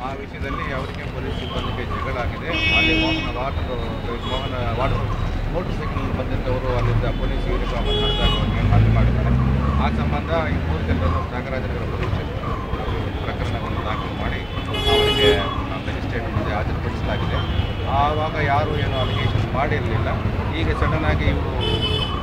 ಆ ವಿಷಯದಲ್ಲಿ ಅವರಿಗೆ ಪೊಲೀಸ್ ಸಿಬ್ಬಂದಿಗೆ ಜಗಳ ಆಗಿದೆ. ಅಲ್ಲಿ ಮೋಹನ ವಾಟರ್ ಮೋಟರ್ ಸೈಕಲ್ ಬಂದಿದ್ದವರು ಅಲ್ಲಿಂದ ಪೊಲೀಸ್ ಯೂನಿಫಾರ್ಮ್ ನಡೆದಾಗ ಹಲ್ಲೆ ಮಾಡಿದ್ದಾರೆ. ಆ ಸಂಬಂಧ ಈ 3 ಜನರನ್ನು ತ್ಯಾಗರಾಜನಗರ ಪೊಲೀಸ್ ಪ್ರಕರಣವನ್ನು ದಾಖಲು ಮಾಡಿ ಅವರಿಗೆ ಮ್ಯಾಜಿಸ್ಟ್ರೇಟ್ ಮುಂದೆ ಹಾಜರುಪಡಿಸಲಾಗಿದೆ. ಆವಾಗ ಯಾರೂ ಏನೋ ಅಲಿಗೇಷನ್ ಮಾಡಿರಲಿಲ್ಲ. ಈಗ ಸಡನ್ನಾಗಿ ಇವರು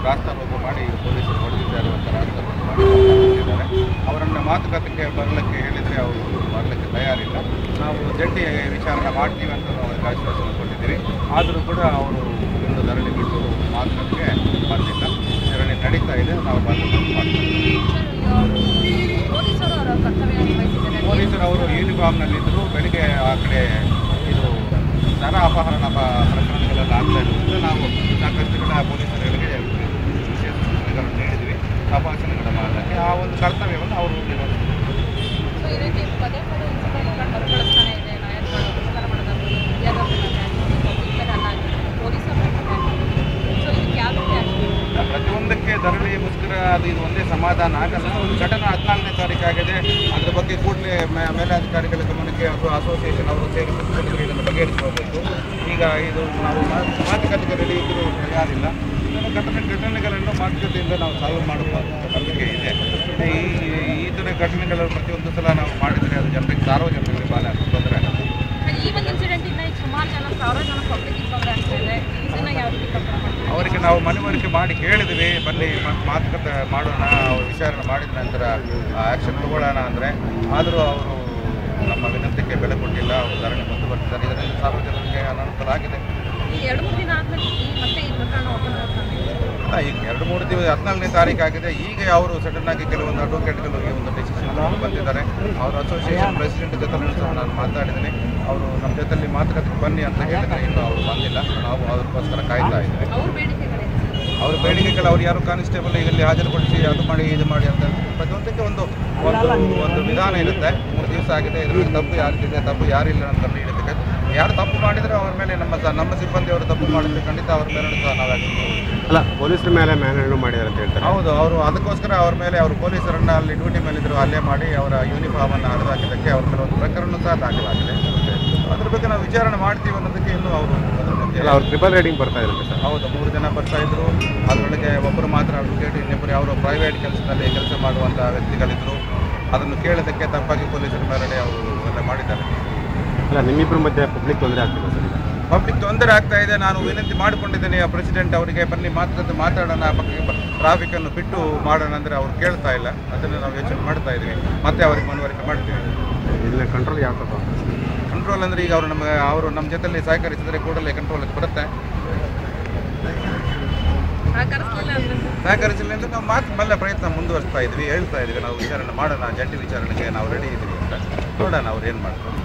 ರಾಸ್ತಾರೋಕೋ ಮಾಡಿ ಪೊಲೀಸರು ಹೊಡೆದಿದ್ದಾರೆ ಅಂತ ರಾಸ್ತಾರೋಕೋ ಮಾಡಿ ಬಂದಿದ್ದಾರೆ. ಅವರನ್ನು ಮಾತುಕತೆಗೆ ಬರಲಿಕ್ಕೆ ಹೇಳಿದರೆ ಅವರು ಬರಲಿಕ್ಕೆ ತಯಾರಿಲ್ಲ. ನಾವು ಜಂಟಿ ವಿಚಾರಣೆ ಮಾಡ್ತೀವಿ ಅಂತ ನಾವು ಅವರಿಗೆ ಆಶ್ವಾಸನೆ ಕೊಟ್ಟಿದ್ದೀವಿ. ಆದರೂ ಕೂಡ ಅವರು ಒಂದು ಧರಣಿ ಬಿಟ್ಟು ಮಾತುಕತೆಗೆ ಬಂದಿಲ್ಲ. ಧರಣಿ ನಡೀತಾ ಇದೆ. ನಾವು ಮಾತುಕತೆ ಮಾಡ್ತೀವಿ. ಪೊಲೀಸರು ಅವರು ಯೂನಿಫಾರ್ಮ್ನಲ್ಲಿದ್ದರು. ಬೆಳಿಗ್ಗೆ ಆ ಕಡೆ ಇದು ದನ ಅಪಹರಣ ಪ್ರಕರಣಗಳೆಲ್ಲ ಆಗ್ತಾ ಇರೋದ್ರಿಂದ ನಾವು ಸಾಕಷ್ಟು ಕಡೆ ಪೊಲೀಸರುಗಳಿಗೆ ವಿಶೇಷ ಸೂಚನೆಗಳನ್ನು ನೀಡಿದ್ವಿ. ತಪಾಸಣೆಗಳ ಮಾಡಲಿಕ್ಕೆ ಆ ಒಂದು ಕರ್ತವ್ಯವನ್ನು ಅವರು ಪ್ರತಿಯೊಂದಕ್ಕೆ ಧರಣಿ ಮುಷ್ಕರ ಅದು ಇದು ಒಂದೇ ಸಮಾಧಾನ ಆಗಲ್ಲ. ಒಂದು ಘಟನೆ 14ನೇ ತಾರೀಕು ಆಗಿದೆ. ಅದರ ಬಗ್ಗೆ ಕೂಡಲೇ ಮೇಲಾಧಿಕಾರಿಗಳ ಗಮನಕ್ಕೆ ಅಥವಾ ಅಸೋಸಿಯೇಷನ್ ಅವರು ಸೇರಿಸಿಕೊಂಡು ಇದನ್ನು ಬಗೆಹರಿಸಬೇಕು. ಈಗ ಇದು ನಾವು ಮಾತುಕತೆಗೆ ರೆಡಿ ಇದ್ದರೂ ತಯಾರಿಲ್ಲ. ಘಟನೆಗಳನ್ನು ಮಾತುಕತೆಯಿಂದ ನಾವು ಸಾಲ್ವ್ ಮಾಡುವಂಥ ನಂಬಿಕೆ ಇದೆ. ಈ ಥರ ಘಟನೆಗಳು ಪ್ರತಿಯೊಂದು ಸಲ ನಾವು ಮಾಡಿದರೆ ಅದು ಜನರಿಗೆ ಸಾರ್ವಜನಿಕರಿಗೆ ಭಾಳ ತೊಂದರೆ ಆಗುತ್ತೆ. ಅವರಿಗೆ ನಾವು ಮನವರಿಕೆ ಮಾಡಿ ಹೇಳಿದ್ವಿ, ಬನ್ನಿ ಮಾತುಕತೆ ಮಾಡೋಣ, ಅವ್ರು ವಿಚಾರಣೆ ಮಾಡಿದ ನಂತರ ಆ್ಯಕ್ಷನ್ ತಗೊಳ್ಳೋಣ ಅಂದರೆ. ಆದರೂ ಅವರು ನಮ್ಮ ವಿನಂತಿಗೆ ಬೆಲೆ ಕೊಟ್ಟಿಲ್ಲ. ಅವರು ಧರಣಿ ಮುಂದುವರೆಸಿದ್ದಾರೆ. ಇದರಿಂದ ಸಾರ್ವಜನಿಕರಿಗೆ ಅನನುಕೂಲ ಆಗಿದೆ. ಈಗ 2-3 ದಿನ ಆದಮೇಲೆ ಮತ್ತೆ ಈ ಪ್ರಕರಣ ಈಗ 2-3 ದಿವಸ 14ನೇ ತಾರೀಕು ಆಗಿದೆ. ಈಗ ಅವರು ಸಡನ್ನಾಗಿ ಕೆಲವೊಂದು ಅಡ್ವೊಕೇಟ್ಗಳು ಈ ಒಂದು ಡಿಸಿಷನ್ ಬಂದಿದ್ದಾರೆ. ಅವರು ಅಸೋಸಿಯೇಷನ್ ಪ್ರೆಸಿಡೆಂಟ್ ಜೊತೆ ಸಹ ನಾನು ಮಾತಾಡಿದ್ದೀನಿ. ಅವರು ನಮ್ಮ ಜೊತೆಯಲ್ಲಿ ಮಾತುಕತೆಗೆ ಬನ್ನಿ ಅಂತ ಹೇಳಿದರೆ ಇನ್ನೂ ಅವರು ಬಂದಿಲ್ಲ. ನಾವು ಅದಕ್ಕೋಸ್ಕರ ಕಾಯ್ತಾ ಇದ್ದೀವಿ. ಅವ್ರ ಬೇಡಿಕೆಗಳು ಅವ್ರು ಯಾರು ಕಾನ್ಸ್ಟೇಬಲ್ ಇಲ್ಲಿ ಹಾಜರುಪಡಿಸಿ ಅದು ಮಾಡಿ ಇದು ಮಾಡಿ ಅಂತ ಪ್ರತಿಯೊಂದಕ್ಕೆ ಒಂದು ವಿಧಾನ ಇರುತ್ತೆ. 3 ದಿವಸ ಆಗಿದೆ. ಇದರಲ್ಲಿ ತಪ್ಪು ಯಾರಿದೆ, ತಪ್ಪು ಯಾರಿಲ್ಲ ಅಂತ ಹಿಡಿದಕ್ಕೆ ಯಾರು ತಪ್ಪು ಮಾಡಿದರೆ ಅವ್ರ ಮೇಲೆ ನಮ್ಮ ಸಿಬ್ಬಂದಿಯವರು ತಪ್ಪು ಮಾಡಿದ್ರೆ ಖಂಡಿತ ಅವ್ರ ಮೇಲೆ ಸಹ ನಾವು ಅಲ್ಲ ಪೊಲೀಸರ ಮೇಲೆ ಮ್ಯಾನ್ಹ್ಯಾಂಡ್ ಮಾಡಿದ್ದಾರೆ ಅಂತ ಹೇಳ್ತಾರೆ. ಹೌದು, ಅವರು ಅದಕ್ಕೋಸ್ಕರ ಅವ್ರ ಮೇಲೆ ಅವರು ಪೊಲೀಸರನ್ನು ಅಲ್ಲಿ ಡ್ಯೂಟಿ ಮೇಲಿದ್ದರು ಹಲ್ಲೆ ಮಾಡಿ ಅವರ ಯೂನಿಫಾರ್ಮನ್ನು ಹರಿದಾಕಿದ್ದಕ್ಕೆ ಅವ್ರ ಕೆಲವೊಂದು ಪ್ರಕರಣ ಸಹ ದಾಖಲಾಗಿದೆ. ಅದ್ರ ಬಗ್ಗೆ ನಾವು ವಿಚಾರಣೆ ಮಾಡ್ತೀವಿ ಅನ್ನೋದಕ್ಕೆ ಇನ್ನೂ ಅವರು ಟ್ರಿಪಲ್ ರೈಡಿಂಗ್ ಬರ್ತಾ ಇರುತ್ತೆ ಸರ್. ಹೌದು, 3 ಜನ ಬರ್ತಾ ಇದ್ರು. ಅದರೊಳಗೆ ಒಬ್ಬರು ಮಾತ್ರ ಅಡ್ವೊಕೇಟ್, ಇನ್ನಿಬ್ಬರು ಅವರು ಪ್ರೈವೇಟ್ ಕೆಲಸದಲ್ಲಿ ಕೆಲಸ ಮಾಡುವಂಥ ವ್ಯಕ್ತಿಗಳಿದ್ದರು. ಅದನ್ನು ಕೇಳೋದಕ್ಕೆ ತಪ್ಪಾಗಿ ಪೊಲೀಸರ ಮೇಲೆ ಅವರು ಎಲ್ಲ ಮಾಡಿದ್ದಾರೆ. ಅಲ್ಲ ನಿಮ್ಮಿಬ್ಬರ ಮಧ್ಯೆ ಪಬ್ಲಿಕ್ ತೊಂದರೆ ಆಗ್ತಿದೆ ಸರ್. ಪಬ್ಲಿಕ್ ತೊಂದರೆ ಆಗ್ತಾ ಇದೆ. ನಾನು ವಿನಂತಿ ಮಾಡಿಕೊಂಡಿದ್ದೇನೆ ಪ್ರೆಸಿಡೆಂಟ್ ಅವರಿಗೆ, ಬನ್ನಿ ಮಾತಾಡೋಣ, ಟ್ರಾಫಿಕನ್ನು ಬಿಟ್ಟು ಮಾಡೋಣ ಅಂದರೆ ಅವ್ರು ಕೇಳ್ತಾ ಇಲ್ಲ. ಅದನ್ನು ನಾವು ಯೋಚನೆ ಮಾಡ್ತಾ ಇದ್ದೀವಿ. ಮತ್ತೆ ಅವ್ರಿಗೆ ಮನವರಿಕೆ ಮಾಡ್ತೀವಿ. ಇದನ್ನ ಕಂಟ್ರೋಲ್ ಯಾವ ಥರ? ಕಂಟ್ರೋಲ್ ಅಂದರೆ ಈಗ ಅವರು ನಮ್ಮ ಜೊತೆಯಲ್ಲಿ ಸಹಕರಿಸಿದರೆ ಕೂಡಲೇ ಕಂಟ್ರೋಲಿಗೆ ಬರುತ್ತೆ. ಸಹಕರಿಸಲಿಲ್ಲ ಅಂದರೆ ನಾವು ಮತ್ತೆ ಪ್ರಯತ್ನ ಮುಂದುವರಿಸ್ತಾ ಇದ್ವಿ, ಹೇಳ್ತಾ ಇದ್ವಿ. ನಾವು ವಿಚಾರಣೆ ಮಾಡೋಣ, ಜಂಟಿ ವಿಚಾರಣೆಗೆ ನಾವು ರೆಡಿ ಇದ್ದೀವಿ ಅಂತ. ನೋಡೋಣ ಅವ್ರು ಏನು ಮಾಡ್ತಾರೆ.